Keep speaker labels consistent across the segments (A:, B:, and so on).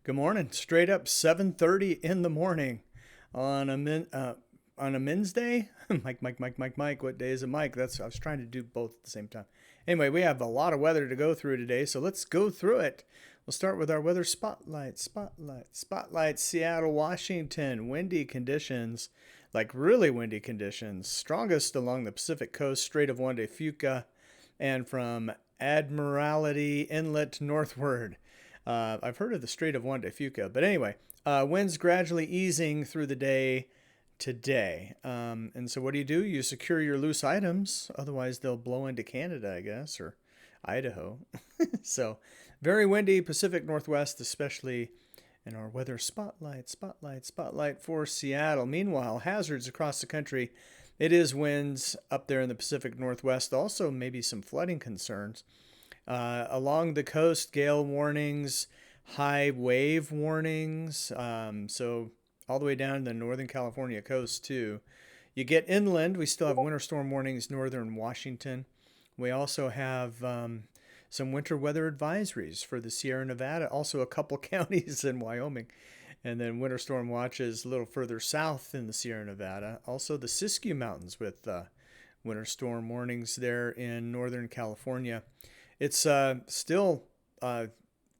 A: Good morning. Straight up 7:30 in the morning on a men's day. Mike. What day is it, Mike? I was trying to do both at the same time. Anyway, we have a lot of weather to go through today, so let's go through it. We'll start with our weather spotlight. Spotlight. Seattle, Washington. Windy conditions, like really windy conditions. Strongest along the Pacific coast, Strait of Juan de Fuca, and from Admiralty Inlet northward. I've heard of the Strait of Juan de Fuca, but anyway, winds gradually easing through the day today. And so, what do? You secure your loose items, otherwise they'll blow into Canada, I guess, or Idaho. So, very windy Pacific Northwest, especially in our weather spotlight for Seattle. Meanwhile, hazards across the country. It is winds up there in the Pacific Northwest. Also, maybe some flooding concerns. Along the coast, gale warnings, high wave warnings. So all the way down to the Northern California coast too. You get inland, we still have winter storm warnings, northern Washington. We also have some winter weather advisories for the Sierra Nevada, also a couple counties in Wyoming. And then winter storm watches a little further south in the Sierra Nevada. Also the Siskiyou Mountains with winter storm warnings there in Northern California. It's still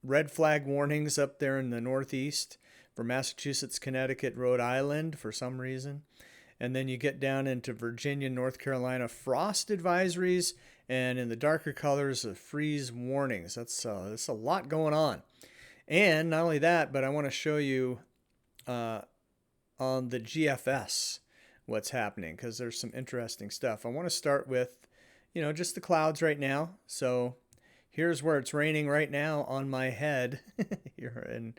A: red flag warnings up there in the Northeast for Massachusetts, Connecticut, Rhode Island for some reason. And then you get down into Virginia, North Carolina, frost advisories, and in the darker colors, freeze warnings. That's a lot going on. And not only that, but I want to show you on the GFS what's happening, because there's some interesting stuff. I want to start with, just the clouds right now. So here's where it's raining right now on my head here in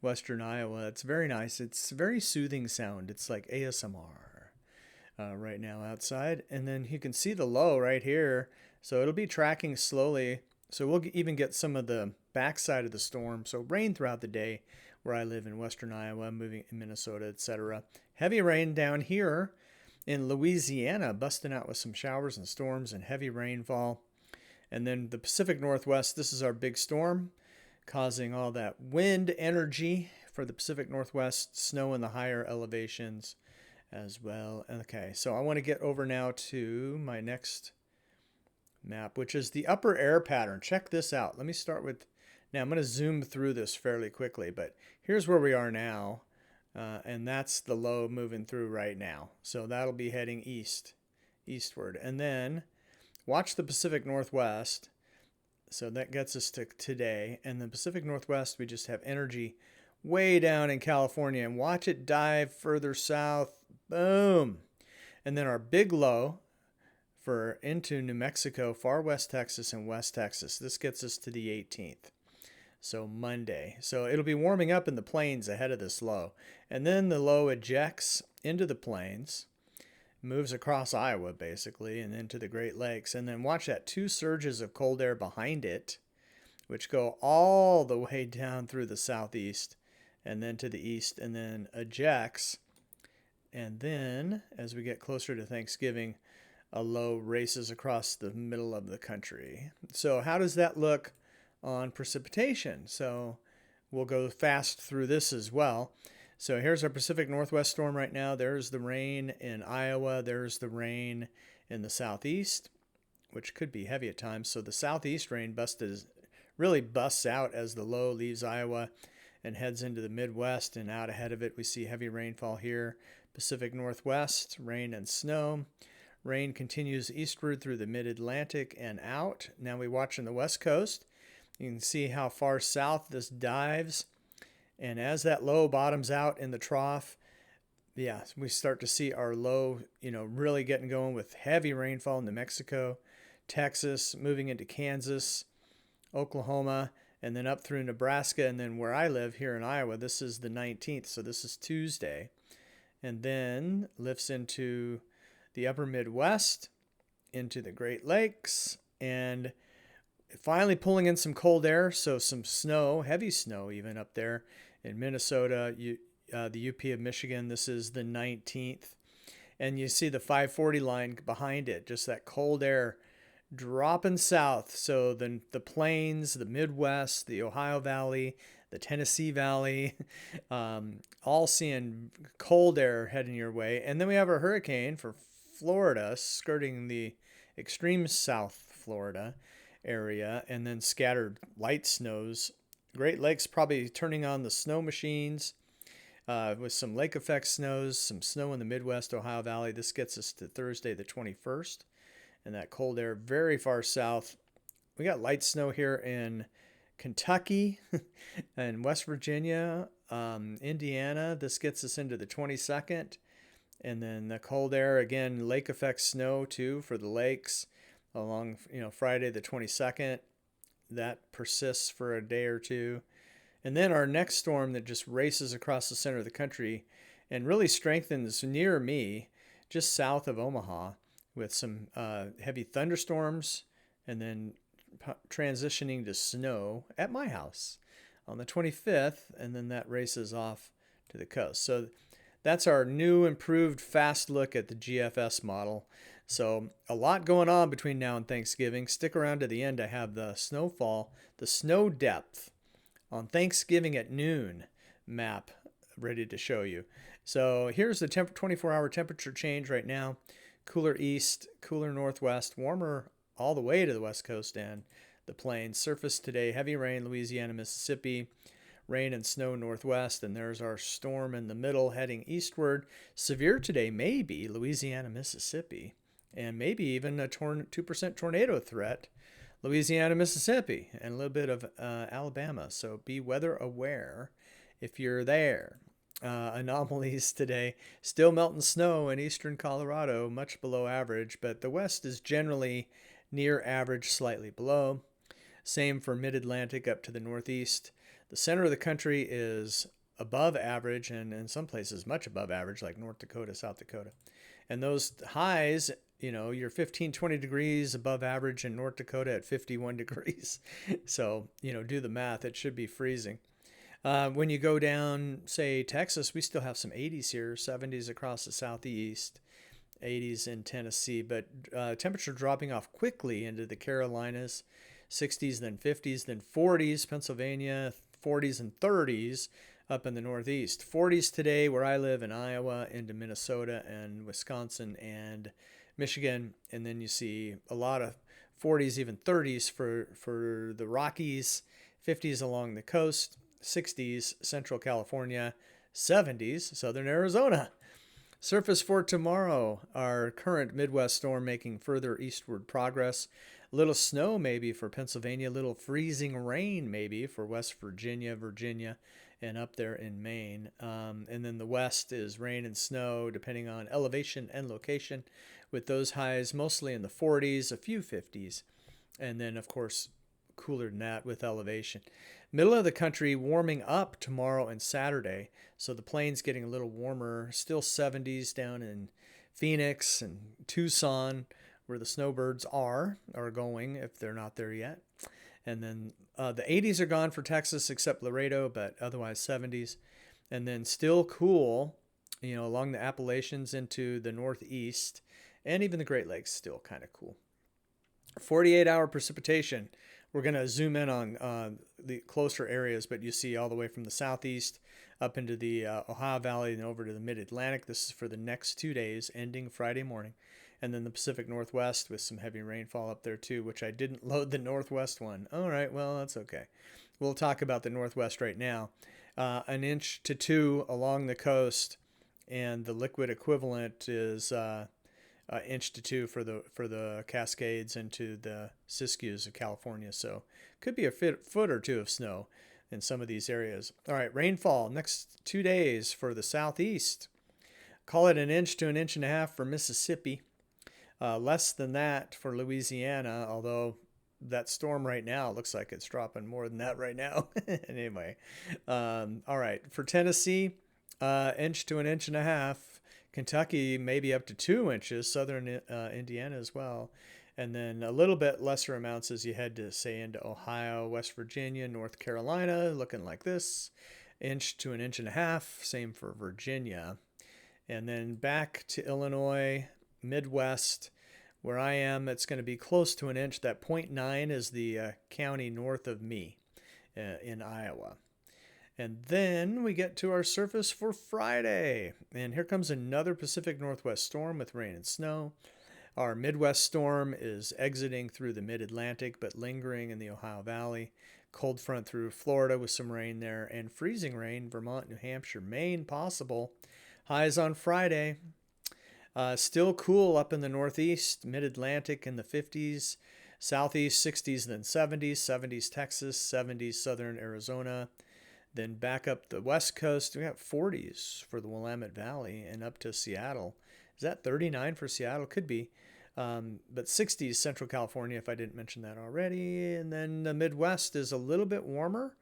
A: western Iowa. It's very nice. It's very soothing sound. It's like ASMR right now outside. And then you can see the low right here. So it'll be tracking slowly. So we'll even get some of the backside of the storm. So rain throughout the day where I live in western Iowa, moving in Minnesota, etc. Heavy rain down here in Louisiana, busting out with some showers and storms and heavy rainfall. And then the Pacific Northwest, this is our big storm, causing all that wind energy for the Pacific Northwest, snow in the higher elevations as well. Okay, so I want to get over now to my next map, which is the upper air pattern. Check this out. Let me start with, now I'm going to zoom through this fairly quickly, but here's where we are now. And that's the low moving through right now. So that'll be heading eastward. And then watch the Pacific Northwest. So that gets us to today. And the Pacific Northwest, we just have energy way down in California. And watch it dive further south. Boom. And then our big low for into New Mexico, far west Texas, and West Texas. This gets us to the 18th. So Monday. So it'll be warming up in the plains ahead of this low. And then the low ejects into the plains, moves across Iowa basically, and into the Great Lakes. And then watch that, two surges of cold air behind it, which go all the way down through the southeast and then to the east, and then ejects. And then as we get closer to Thanksgiving, a low races across the middle of the country. So how does that look on precipitation? So we'll go fast through this as well. So here's our Pacific Northwest storm right now. There's the rain in Iowa. There's the rain in the southeast, which could be heavy at times. So the southeast rain really busts out as the low leaves Iowa and heads into the Midwest, and out ahead of it we see heavy rainfall here. Pacific Northwest, rain and snow. Rain continues eastward through the mid-Atlantic and out. Now we watch on the west coast. You can see how far south this dives. And as that low bottoms out in the trough, we start to see our low, really getting going with heavy rainfall in New Mexico, Texas, moving into Kansas, Oklahoma, and then up through Nebraska. And then where I live here in Iowa, this is the 19th. So this is Tuesday. And then lifts into the upper Midwest, into the Great Lakes, and finally pulling in some cold air, so some snow, heavy snow even up there in Minnesota, the UP of Michigan. This is the 19th. And you see the 540 line behind it, just that cold air dropping south. So then the plains, the Midwest, the Ohio Valley, the Tennessee Valley, all seeing cold air heading your way. And then we have a hurricane for Florida skirting the extreme South Florida area, and then scattered light snows. Great Lakes probably turning on the snow machines with some lake effect snows, some snow in the Midwest, Ohio Valley. This gets us to Thursday the 21st, and that cold air very far south. We got light snow here in Kentucky and West Virginia, Indiana. This gets us into the 22nd. And then the cold air, again, lake effect snow too for the lakes along, Friday the 22nd. That persists for a day or two. And then our next storm that just races across the center of the country and really strengthens near me, just south of Omaha, with some heavy thunderstorms and then transitioning to snow at my house on the 25th. And then that races off to the coast. So that's our new improved fast look at the GFS model. So a lot going on between now and Thanksgiving. Stick around to the end. I have the snowfall, the snow depth on Thanksgiving at noon map ready to show you. So here's the 24-hour temperature change right now. Cooler east, cooler northwest, warmer all the way to the west coast and the plains. Surface today, heavy rain, Louisiana, Mississippi. Rain and snow northwest, and there's our storm in the middle heading eastward. Severe today, maybe Louisiana, Mississippi, and maybe even a 2% tornado threat, Louisiana, Mississippi, and a little bit of Alabama. So be weather aware if you're there. Anomalies today, still melting snow in eastern Colorado, much below average, but the west is generally near average, slightly below. Same for mid-Atlantic up to the northeast. The center of the country is above average, and in some places much above average, like North Dakota, South Dakota. And those highs, you're 15, 20 degrees above average in North Dakota at 51 degrees. So, do the math. It should be freezing. When you go down, say, Texas, we still have some 80s here, 70s across the southeast, 80s in Tennessee, but temperature dropping off quickly into the Carolinas, 60s, then 50s, then 40s, Pennsylvania, 40s and 30s up in the northeast. 40s today where I live in Iowa, into Minnesota and Wisconsin and Michigan. And then you see a lot of 40s, even 30s for the Rockies, 50s along the coast, 60s Central California, 70s Southern Arizona. Surface for tomorrow, our current Midwest storm making further eastward progress. A little snow maybe for Pennsylvania, a little freezing rain maybe for West Virginia, and up there in Maine. And then the west is rain and snow depending on elevation and location, with those highs mostly in the 40s, a few 50s. And then, of course, cooler than that with elevation. Middle of the country warming up tomorrow and Saturday. So the plains getting a little warmer, still 70s down in Phoenix and Tucson, where the snowbirds are going if they're not there yet. And then the 80s are gone for Texas except Laredo, but otherwise 70s. And then still cool, along the Appalachians into the northeast, and even the Great Lakes still kind of cool. 48-hour precipitation. We're going to zoom in on the closer areas, but you see all the way from the southeast up into the Ohio Valley and over to the mid-Atlantic. This is for the next 2 days, ending Friday morning. And then the Pacific Northwest with some heavy rainfall up there too, which I didn't load the Northwest one. All right, well, that's okay. We'll talk about the Northwest right now. 1 inch to 2 along the coast, and the liquid equivalent is 1 inch to 2 for the Cascades into the Siskiyous of California. So could be a foot or two of snow in some of these areas. All right, rainfall next 2 days for the southeast. Call it 1 inch to 1.5 inches for Mississippi. Less than that for Louisiana, although that storm right now looks like it's dropping more than that right now. Anyway, all right. For Tennessee, 1 inch to 1.5 inches. Kentucky, maybe up to 2 inches. Southern Indiana as well. And then a little bit lesser amounts as you head to, say, into Ohio, West Virginia, North Carolina, looking like this. 1 inch to 1.5 inches. Same for Virginia. And then back to Illinois, Midwest, where I am, it's going to be close to 1 inch. That 0.9 is the county north of me in Iowa. And then we get to our surface for Friday. And here comes another Pacific Northwest storm with rain and snow. Our Midwest storm is exiting through the mid-Atlantic but lingering in the Ohio Valley. Cold front through Florida with some rain there, and freezing rain, Vermont, New Hampshire, Maine possible. Highs on Friday. Still cool up in the Northeast, mid-Atlantic in the 50s, Southeast 60s, then 70s, 70s Texas, 70s Southern Arizona. Then back up the West Coast, we got 40s for the Willamette Valley and up to Seattle. Is that 39 for Seattle? Could be. But 60s Central California, if I didn't mention that already. And then the Midwest is a little bit warmer.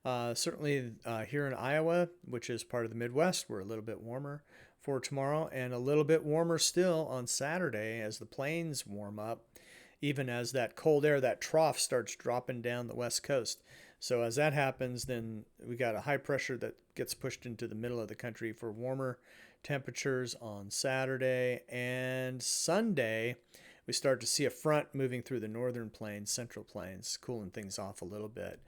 A: Certainly here in Iowa, which is part of the Midwest, we're a little bit warmer for tomorrow, and a little bit warmer still on Saturday as the plains warm up, even as that cold air, that trough, starts dropping down the West Coast. So as that happens, then we got a high pressure that gets pushed into the middle of the country for warmer temperatures on Saturday. And Sunday, we start to see a front moving through the northern plains, central plains, cooling things off a little bit.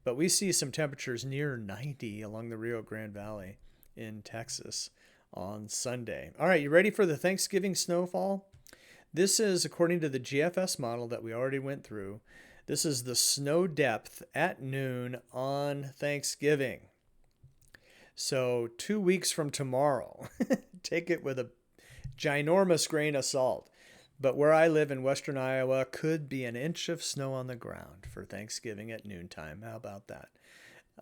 A: But we see some temperatures near 90 along the Rio Grande Valley in Texas on Sunday. All right, you ready for the Thanksgiving snowfall? This is according to the GFS model that we already went through. This is the snow depth at noon on Thanksgiving. So 2 weeks from tomorrow, take it with a ginormous grain of salt. But where I live in western Iowa, could be an inch of snow on the ground for Thanksgiving at noontime. How about that?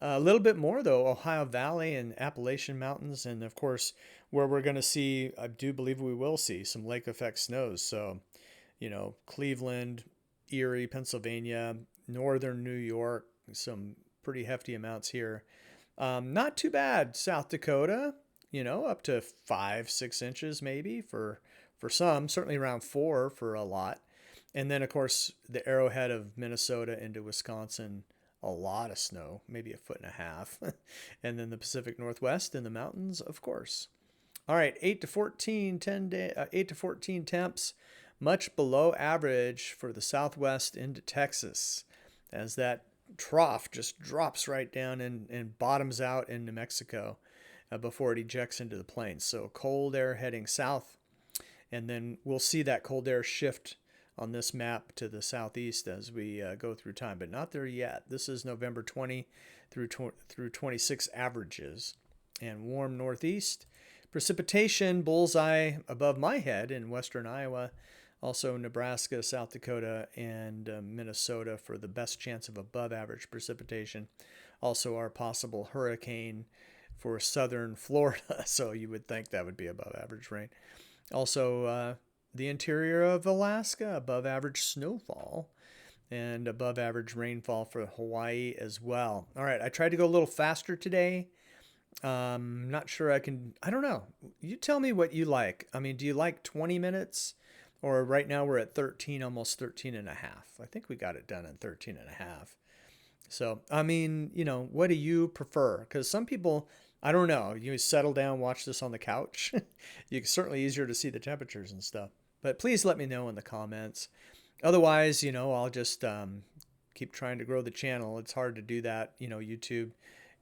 A: A little bit more, though, Ohio Valley and Appalachian Mountains. And, of course, where we're going to see, I do believe we will see some lake effect snows. So, Cleveland, Erie, Pennsylvania, northern New York, some pretty hefty amounts here. Not too bad. South Dakota, up to 5-6 inches maybe for some, certainly around 4 for a lot. And then, of course, the arrowhead of Minnesota into Wisconsin, a lot of snow, maybe 1.5 feet. And then the Pacific Northwest and the mountains, of course. All right, 8 to 14 temps, much below average for the Southwest into Texas, as that trough just drops right down and bottoms out in New Mexico before it ejects into the plains. So cold air heading south, and then we'll see that cold air shift on this map to the southeast as we go through time, but not there yet. This is November 20 through 26 averages, and warm northeast. Precipitation bullseye above my head in western Iowa, also Nebraska, South Dakota, and Minnesota for the best chance of above average precipitation. Also our possible hurricane for southern Florida, so you would think that would be above average rain. Also the interior of Alaska, above average snowfall and above average rainfall for Hawaii as well. All right, I tried to go a little faster today. Not sure I don't know. You tell me what you like. I mean, do you like 20 minutes? Or right now we're at 13, almost 13 and a half. I think we got it done in 13 and a half. So, I mean, what do you prefer? Because some people, I don't know, you settle down, watch this on the couch. It's certainly easier to see the temperatures and stuff. But please let me know in the comments. Otherwise, I'll just keep trying to grow the channel. It's hard to do that. YouTube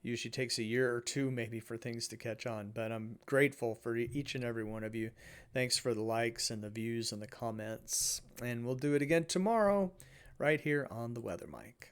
A: usually takes a year or two maybe for things to catch on. But I'm grateful for each and every one of you. Thanks for the likes and the views and the comments. And we'll do it again tomorrow right here on the Weather Mic.